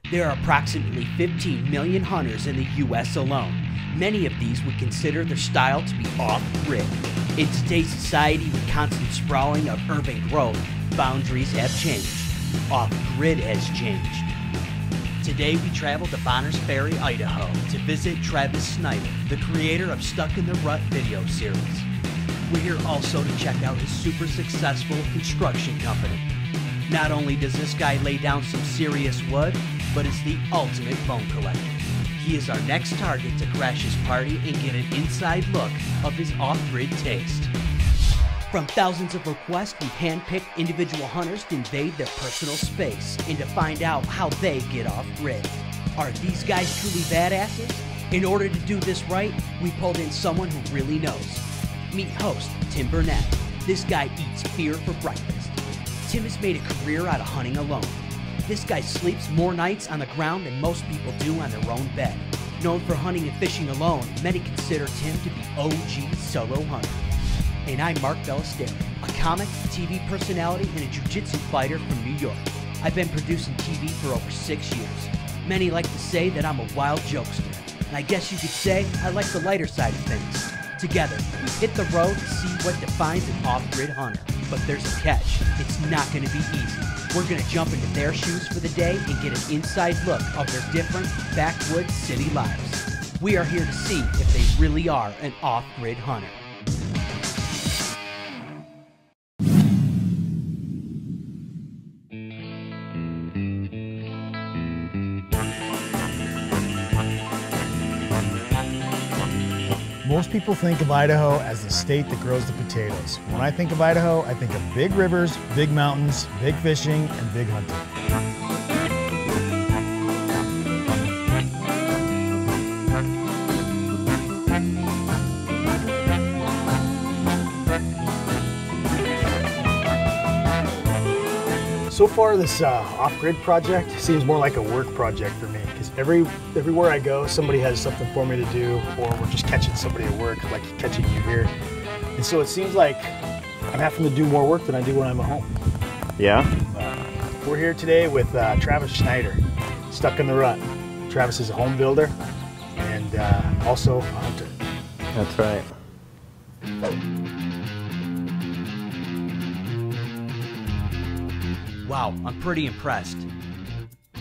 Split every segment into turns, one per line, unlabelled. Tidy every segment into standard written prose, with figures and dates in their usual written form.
There are approximately 15 million hunters in the U.S. alone. Many of these would consider their style to be off-grid. In today's society with constant sprawling of urban growth, boundaries have changed. Off-grid has changed. Today we travel to Bonners Ferry, Idaho to visit Travis Schneider, the creator of Stuck in the Rut video series. We're here also to check out his super successful construction company. Not only does this guy lay down some serious wood, but is the ultimate bone collector. He is our next target to crash his party and get an inside look of his off-grid taste. From thousands of requests, we've handpicked individual hunters to invade their personal space and to find out how they get off-grid. Are these guys truly badasses? In order to do this right, we pulled in someone who really knows. Meet host Tim Burnett. This guy eats beer for breakfast. Tim has made a career out of hunting alone. This guy sleeps more nights on the ground than most people do on their own bed. Known for hunting and fishing alone, many consider Tim to be OG solo hunter. And I'm Mark Bellasteri, a comic, TV personality, and a jiu-jitsu fighter from New York. I've been producing TV for over 6 years. Many like to say that I'm a wild jokester, and I guess you could say I like the lighter side of things. Together, we hit the road to see what defines an off-grid hunter. But there's a catch. It's not going to be easy. We're going to jump into their shoes for the day and get an inside look of their different backwoods city lives. We are here to see if they really are an off-grid hunter.
Most people think of Idaho as the state that grows the potatoes. When I think of Idaho, I think of big rivers, big mountains, big fishing, and big hunting. So far, this off-grid project seems more like a work project for me, because everywhere I go, somebody has something for me to do, or we're just catching somebody at work, like catching you here. And so it seems like I'm having to do more work than I do when I'm at home.
Yeah?
We're here today with Travis Schneider, Stuck in the Rut. Travis is a home builder and also a hunter.
That's right.
Wow, I'm pretty impressed.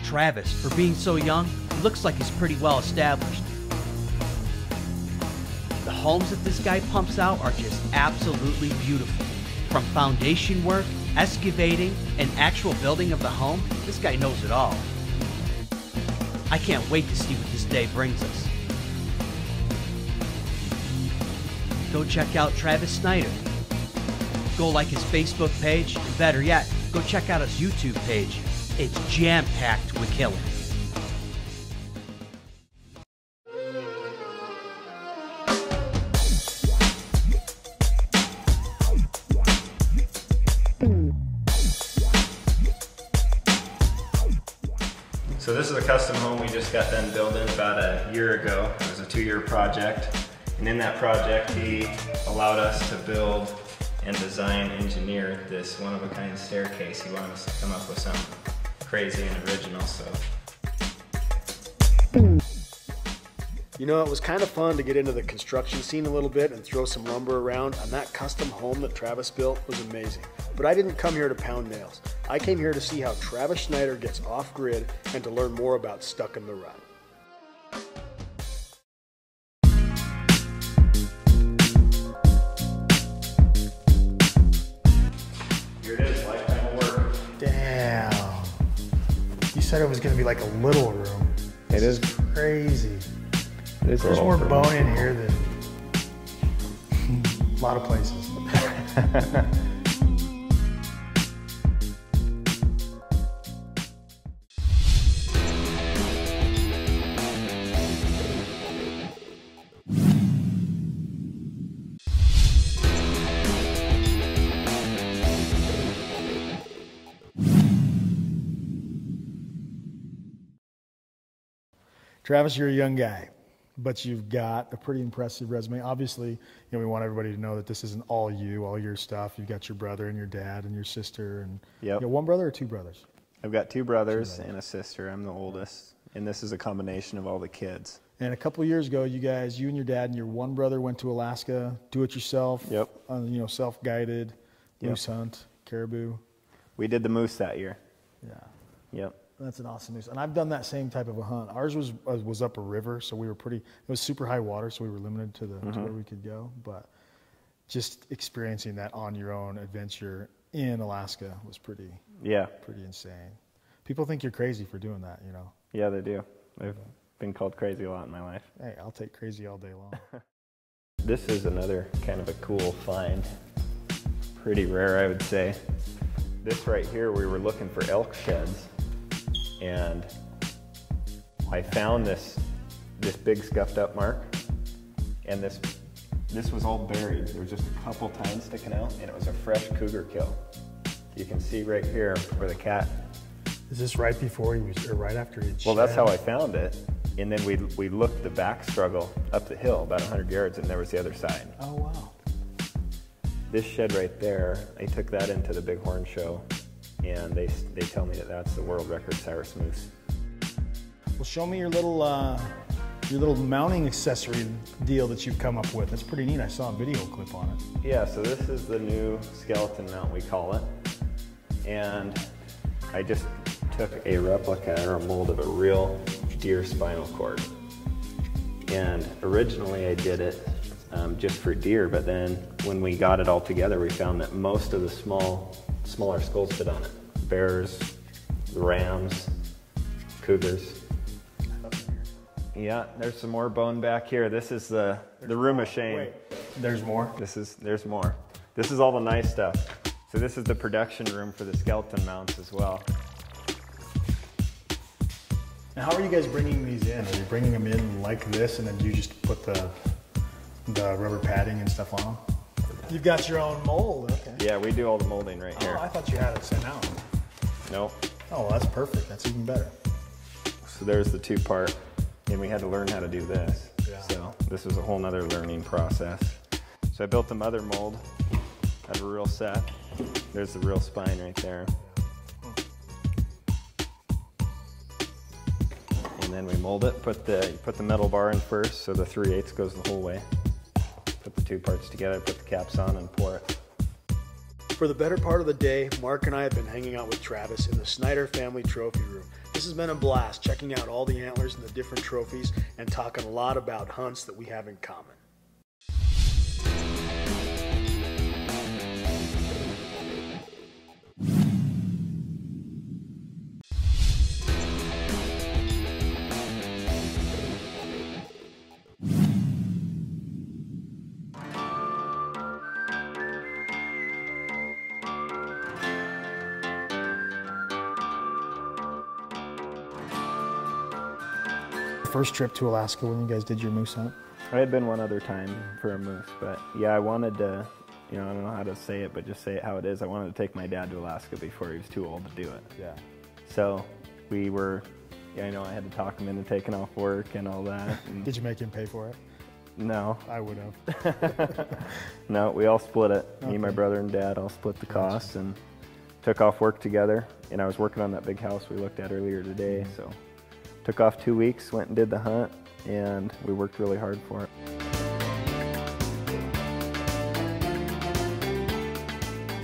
Travis, for being so young, looks like he's pretty well established. The homes that this guy pumps out are just absolutely beautiful. From foundation work, excavating, and actual building of the home, this guy knows it all. I can't wait to see what this day brings us. Go check out Travis Schneider. Go like his Facebook page, and better yet, go check out his YouTube page. It's jam-packed with killing.
So this is a custom home we just got done building about a year ago. It was a 2-year project. And in that project, he allowed us to build and design engineer this one-of-a-kind staircase. He wanted us to come up with something crazy and original, so.
You know, it was kind of fun to get into the construction scene a little bit and throw some lumber around, and that custom home that Travis built was amazing. But I didn't come here to pound nails. I came here to see how Travis Schneider gets off-grid and to learn more about Stuck in the Rut.
Here it is, lifetime work.
Damn. You said it was going to be like a little room.
It is
crazy.
There's
more bone in here than a lot of places. Travis, you're a young guy, but you've got a pretty impressive resume. Obviously, you know, we want everybody to know that this isn't all you, all your stuff. You've got your brother and your dad and your sister, and
yep.
You know, one brother or two brothers?
I've got two brothers and a sister. I'm the oldest, and this is a combination of all the kids.
And a couple of years ago, you and your dad and your one brother went to Alaska, do it yourself.
Yep.
You know, self-guided moose hunt, caribou.
We did the moose that year.
Yeah.
Yep.
That's an awesome moose. And I've done that same type of a hunt. Ours was up a river, so we were it was super high water, so we were limited to to where we could go. But just experiencing that on your own adventure in Alaska was pretty insane. People think you're crazy for doing that, you know.
Yeah, they do. I've been called crazy a lot in my life.
Hey, I'll take crazy all day long.
This is another kind of a cool find. Pretty rare, I would say. This right here, we were looking for elk sheds, and I found this big scuffed up mark, and this was all buried. There was just a couple tines sticking out, and it was a fresh cougar kill. You can see right here where the cat.
Is this right before or right after he shed?
Well, that's how I found it. And then we looked the back struggle up the hill about 100 yards, and there was the other side.
Oh, wow.
This shed right there, I took that into the Bighorn show, and they tell me that that's the world record Cyrus moose.
Well, show me your little mounting accessory deal that you've come up with. That's pretty neat. I saw a video clip on it.
Yeah, so this is the new skeleton mount, we call it. And I just took a replica or a mold of a real deer spinal cord. And originally I did it just for deer, but then when we got it all together, we found that most of the smaller skulls fit on it. Bears, rams, cougars. Yeah, there's some more bone back here. This is the room of shame.
Wait, there's more?
There's more. This is all the nice stuff. So this is the production room for the skeleton mounts as well.
Now, how are you guys bringing these in? Are you bringing them in like this, and then you just put the rubber padding and stuff on them? You've got your own mold, okay.
Yeah, we do all the molding right here.
Oh, I thought you had it sent out.
Nope.
Oh, well, that's perfect. That's even better.
So there's the two-part, and we had to learn how to do this.
Yeah.
So this was a whole nother learning process. So I built the mother mold out of a real set. There's the real spine right there. And then we mold it, put the metal bar in first, so the 3/8 goes the whole way. Put the two parts together, put the caps on, and pour it.
For the better part of the day, Mark and I have been hanging out with Travis in the Schneider family trophy room. This has been a blast, checking out all the antlers and the different trophies, and talking a lot about hunts that we have in common. First trip to Alaska when you guys did your moose hunt?
I had been one other time for a moose, but yeah, I wanted to, you know, I don't know how to say it, but just say it how it is. I wanted to take my dad to Alaska before he was too old to do it.
Yeah.
So we were, yeah, I know I had to talk him into taking off work and all that. And
did you make him pay for it?
No.
I would have.
No, we all split it. Okay. Me, my brother, and dad all split the costs and took off work together. And I was working on that big house we looked at earlier today, so took off 2 weeks, went and did the hunt, and we worked really hard for it.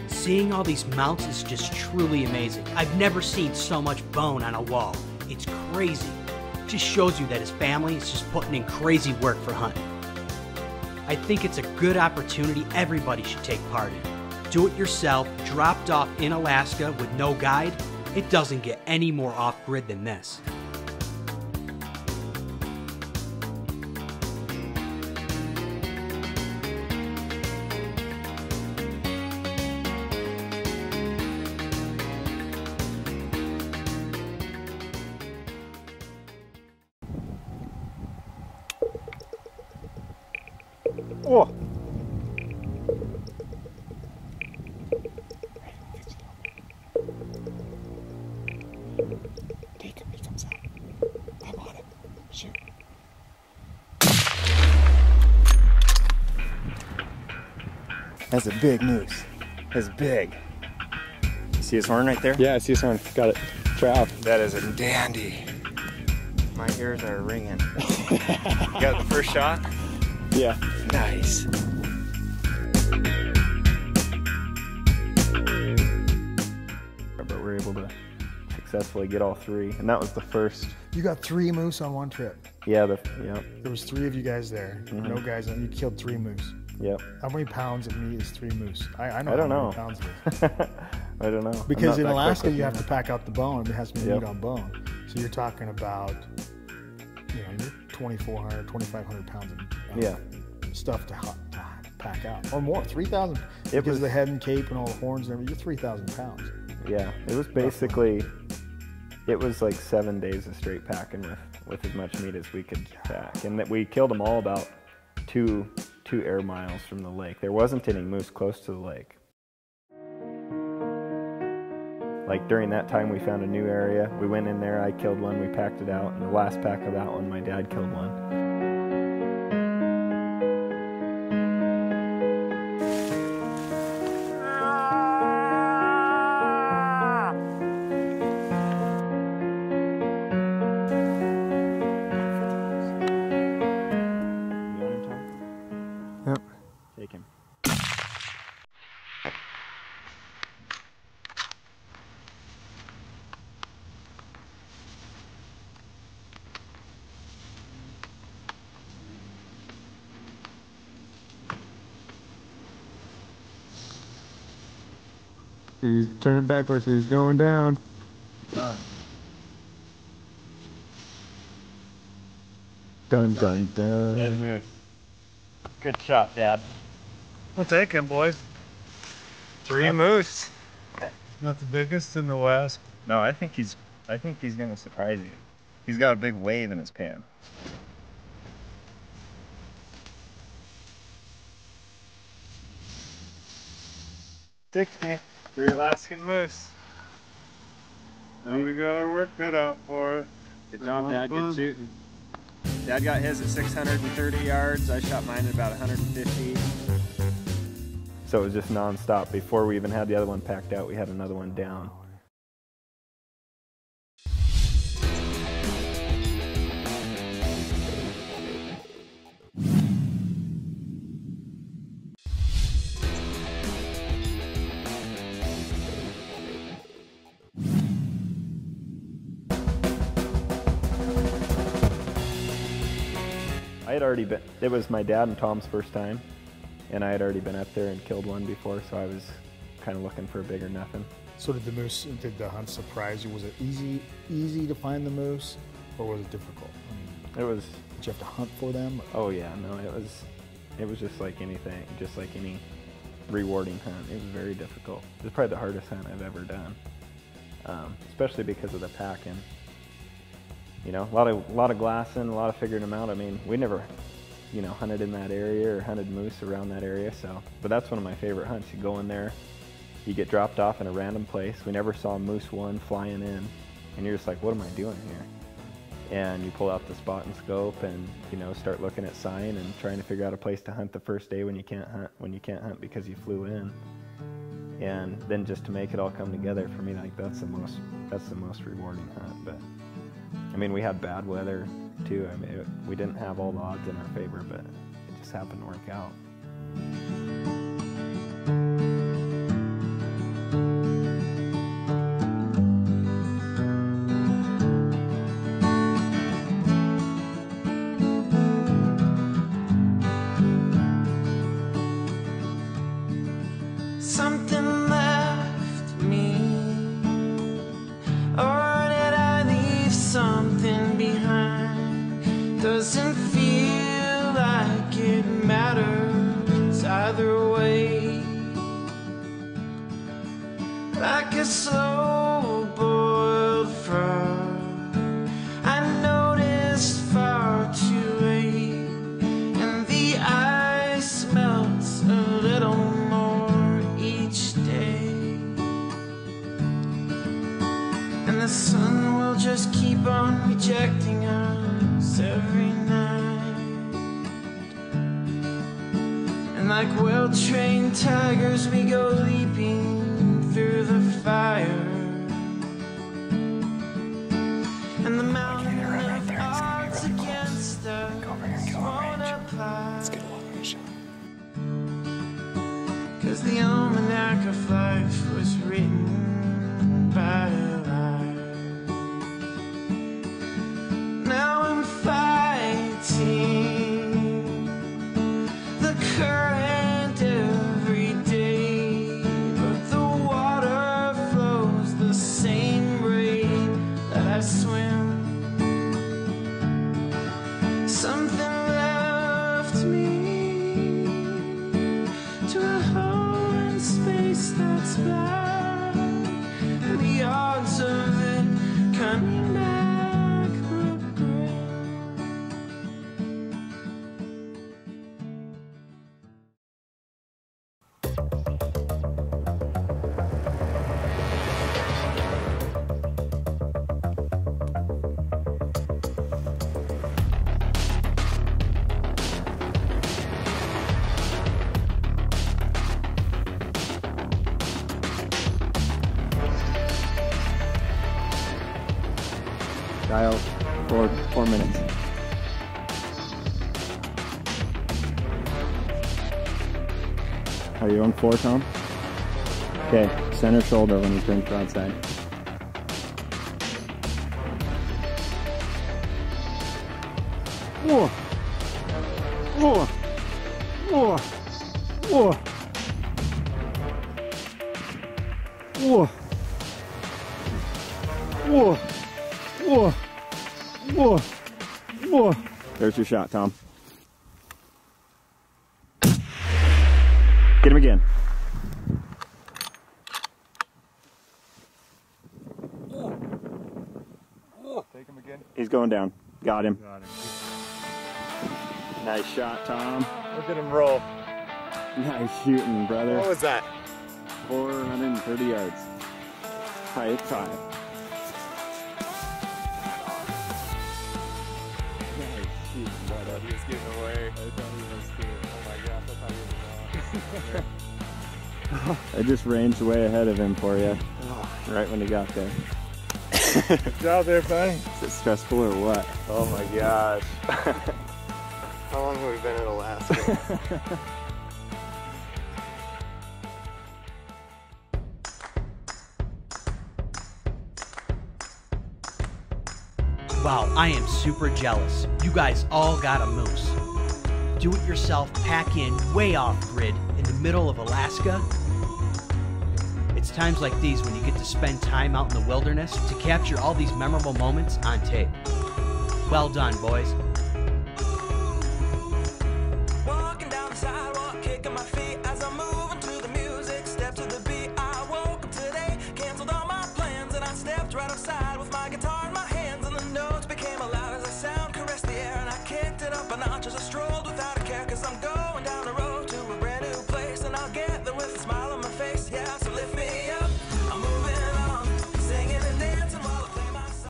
Seeing all these mounts is just truly amazing. I've never seen so much bone on a wall. It's crazy. It just shows you that his family is just putting in crazy work for hunting. I think it's a good opportunity everybody should take part in. Do it yourself, dropped off in Alaska with no guide. It doesn't get any more off-grid than this.
Oh.
Take him, he comes out. I'm on it. Shoot.
That's a big moose. That's big. You see his horn right there?
Yeah, I see his horn. Got it. trout.
That is a dandy. My ears are ringing. You got the first shot?
Yeah.
Nice. But we're able to successfully get all three, and that was the first.
You got 3 moose on one trip.
Yeah,
There was 3 of you guys there. No guys, and you killed 3 moose.
Yep.
How many pounds of meat is 3 moose? I
don't know.
How many pounds it is.
I don't know.
Because in Alaska, you have to pack out the bone. It has to be meat on bone. So you're talking about, you're 2,400, 2,500 pounds of stuff to pack out. Or more, 3,000. Because of the head and cape and all the horns and everything, you're 3,000 pounds.
Yeah, it was basically, it was like 7 days of straight packing with as much meat as we could pack. And that we killed them all about two air miles from the lake. There wasn't any moose close to the lake. Like during that time we found a new area. We went in there, I killed one, we packed it out, and the last pack of that one, my dad killed one. Take him.
He's turning backwards, he's going down. Dun dun dun.
Good shot, Dad.
We'll take him, boys.
3 moose.
Not the biggest in the West.
No, I think he's gonna surprise you. He's got a big wave in his pan.
$60 for your Alaskan moose. And we got our work cut out for it.
Good job, Dad. Good shooting. Dad got his at 630 yards. I shot mine at about 150. So it was just non-stop. Before we even had the other one packed out, we had another one down. I had already been, it was my dad and Tom's first time, and I had already been up there and killed one before, so I was kind of looking for a bigger nothing.
So did the hunt surprise you? Was it easy to find the moose, or was it difficult?
It was.
Did you have to hunt for them?
Oh yeah, no, it was just like anything, just like any rewarding hunt. It was very difficult. It was probably the hardest hunt I've ever done, especially because of the packing. You know, a lot of glassing, a lot of figuring them out. I mean, we never, hunted in that area or hunted moose around that area. So, but that's one of my favorite hunts. You go in there, you get dropped off in a random place. We never saw moose 1 flying in, and you're just like, what am I doing here? And you pull out the spot and scope, and start looking at sign and trying to figure out a place to hunt the first day when you can't hunt because you flew in. And then just to make it all come together for me, like that's the most rewarding hunt. But I mean, we had bad weather too. I mean, we didn't have all the odds in our favor, but it just happened to work out.
Something left me, or did I leave something behind? Doesn't feel like it matters either way. Like a slow boiled frog, I noticed far too late, and the ice melts a little more each day, and the sun will just keep on rejecting us every night. And like well-trained tigers, we go leaping through the fire. fly.
Let's get a long shot.
'Cause the almanac of life was written by a lie. Now I'm fighting the current every day, but the water flows the same rate that I swim. Something left me to a hole in space that's black, and the odds of it coming back look grim.
Dial for 4 minutes. Are you on 4, Tom? Okay, center shoulder when you turn broadside. Whoa! Whoa! Whoa! Whoa! Whoa! Whoa! Whoa! Whoa! Whoa! There's your shot, Tom. Get him again.
Take him again.
He's going down. Got him.
Got him.
Nice shot, Tom.
Look at him roll.
Nice shooting, brother.
What was that?
430 yards. High 5. Nice shooting, brother.
He was getting away. I thought he was too. Oh my gosh, I thought he was wrong.
I just ranged way ahead of him for you. Right when he got there.
Good job there, buddy.
Is it stressful or what?
Oh my gosh. How long have we been in Alaska?
Wow, I am super jealous. You guys all got a moose. Do it yourself, pack in, way off grid, in the middle of Alaska. It's times like these when you get to spend time out in the wilderness to capture all these memorable moments on tape. Well done, boys.